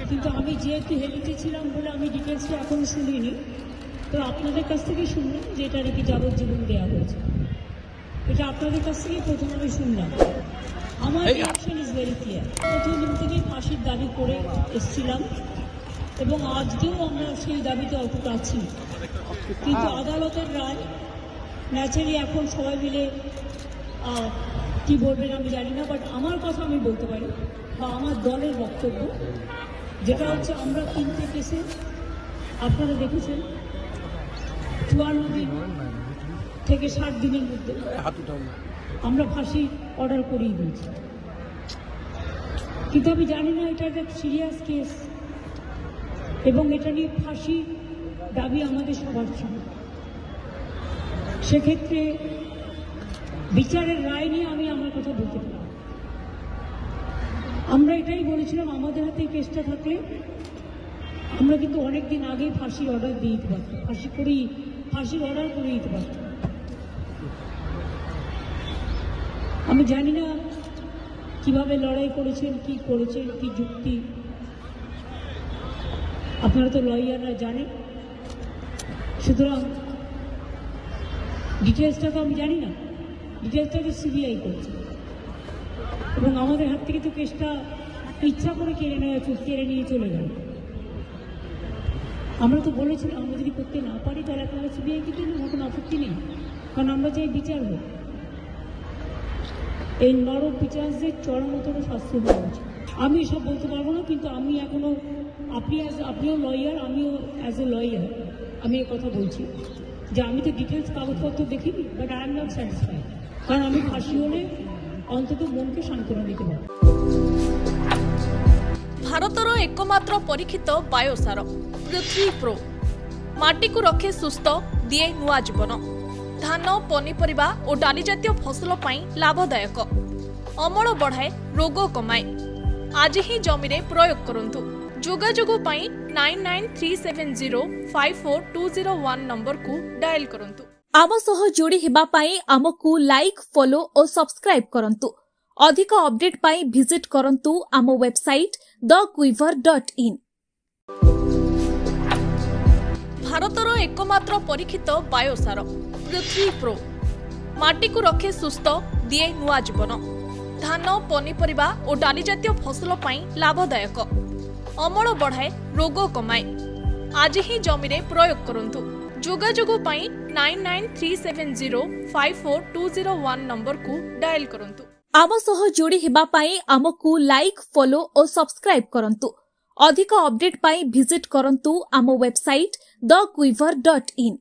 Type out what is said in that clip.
কিন্তু আমি যেহেতু হেলিতে ছিলাম বলে আমি ডিটেলসটা এখনো শুনিনি। তো আপনাদের কাছ থেকে শুনলাম যে এটা নাকি যাবজ্জীবন দেওয়া হয়েছে। এটা আপনাদের কাছ থেকে প্রথম আমি শুনলাম। আমার রিঅ্যাকশন ইজ ভেরি ক্লিয়ার। প্রথম দিন থেকেই ফাঁসির দাবি করে এসেছিলাম এবং আজকেও আমরা সেই দাবিতে অটুট আছি। কিন্তু আদালতের রায় ন্যাচারালি এখন সবাই মিলে কি বলবেন আমি জানি না, বাট আমার কথা আমি বলতে পারি বা আমার দলের বক্তব্য যেটা হচ্ছে, আমরা 3টে কেসে আপনারা দেখেছেন 54 দিন থেকে 60 দিনের মধ্যে আমরা ফাঁসি অর্ডার করিয়ে দিয়েছি। কিন্তু আমি জানি না এটা একটা সিরিয়াস কেস এবং এটা নিয়ে ফাঁসি দাবি আমাদের সবার ছিল। সেক্ষেত্রে বিচারের রায় নিয়ে আমি আমার কথা বলতে পারি। আমরা এটাই বলেছিলাম, আমাদের হাতে এই কেসটা থাকলে আমরা কিন্তু অনেকদিন আগেই ফাঁসির অর্ডার দিয়ে দিতে পারতাম, ফাঁসির অর্ডার করে দিতে পারতাম। আমি জানি না কিভাবে লড়াই করেছেন, কি করেছেন, কি যুক্তি, আপনারা তো লয়াররা জানেন। সুতরাং ডিটেলসটা তো আমি জানি না, ডিটেলসটা তো সিবিআই করছে এবং আমাদের হাত থেকে তো কেসটা ইচ্ছা করে কেড়ে নিয়ে চলে গেল। আমরা তো বলেছিলাম আমরা যদি করতে না পারি তাহলে আপনারা সিবিআই কিন্তু কোনো আপত্তি নেই, কারণ আমরা চাই বিচার হোক। এই নরক বিচারদের চরমতর শাস্তি হওয়া উচিত। আমি এসব বলতে পারবো না, কিন্তু আমি এখনো আপনিও লয়ার, আমিও অ্যাজ এ লয়ার আমি এ কথা বলছি যে আমি তো ডিটেলস কাগজপত্র দেখিনি, but I am not satisfied. কারণ আমি ফাঁসি হলে অন্তত মনকে সান্ত্বনা দিতে পারি। ଭାରତର ଏକମାତ୍ର ପରୀକ୍ଷିତ ବାୟୋସାର ପୃଥ୍ୱୀ ପ୍ରୋ ମାଟିକୁ ରଖେ ସୁସ୍ଥ, ଦିଏ ନୂଆ ଜୀବନ। ଧାନ, ପନିପରିବା ଓ ଡାଲି ଜାତୀୟ ଫସଲ ପାଇଁ ଲାଭଦାୟକ, ଅମଳ ବଢ଼ାଏ, ରୋଗ କମାଏ। ଆଜି ହିଁ ଜମିରେ ପ୍ରୟୋଗ କରନ୍ତୁ। ଯୋଗାଯୋଗ ପାଇଁ 9937054201 ନମ୍ବରକୁ ଡାଏଲ୍ କରନ୍ତୁ। ଆମ ସହ ଯୋଡ଼ି ହେବା ପାଇଁ ଆମକୁ ଲାଇକ୍, ଫଲୋ ଓ ସବସ୍କ୍ରାଇବ୍ କରନ୍ତୁ। ଅଧିକ ଅପଡେଟ୍ ପାଇଁ ଭିଜିଟ୍ କରନ୍ତୁ ଆମ ୱେବସାଇଟ୍ thequiver.in। ଭାରତର ଏକମାତ୍ର ପରୀକ୍ଷିତ ବାୟୋସାର ପୃଥ୍ୱୀ ପ୍ରୋ ମାଟିକୁ ରଖେ ସୁସ୍ଥ, ଦିଏ ନୂଆ ଜୀବନ। ଧାନ, ପନିପରିବା ଓ ଡାଲି ଜାତୀୟ ଫସଲ ପାଇଁ ଲାଭଦାୟକ, ଅମଳ ବଢ଼ାଏ, ରୋଗ କମାଏ। ଆଜି ହିଁ ଜମିରେ ପ୍ରୟୋଗ କରନ୍ତୁ। ଯୋଗାଯୋଗ ପାଇଁ 9937054201 ନମ୍ବରକୁ ଡାଏଲ୍ କରନ୍ତୁ। ଆମ ସହ ଯୋଡ଼ି ହେବା ପାଇଁ ଆମକୁ ଲାଇକ୍, ଫଲୋ ଓ ସବସ୍କ୍ରାଇବ୍ କରନ୍ତୁ। ଅଧିକ ଅପଡେଟ୍ ପାଇଁ ଭିଜିଟ୍ କରନ୍ତୁ ଆମ ୱେବସାଇଟ୍ thequiver.in।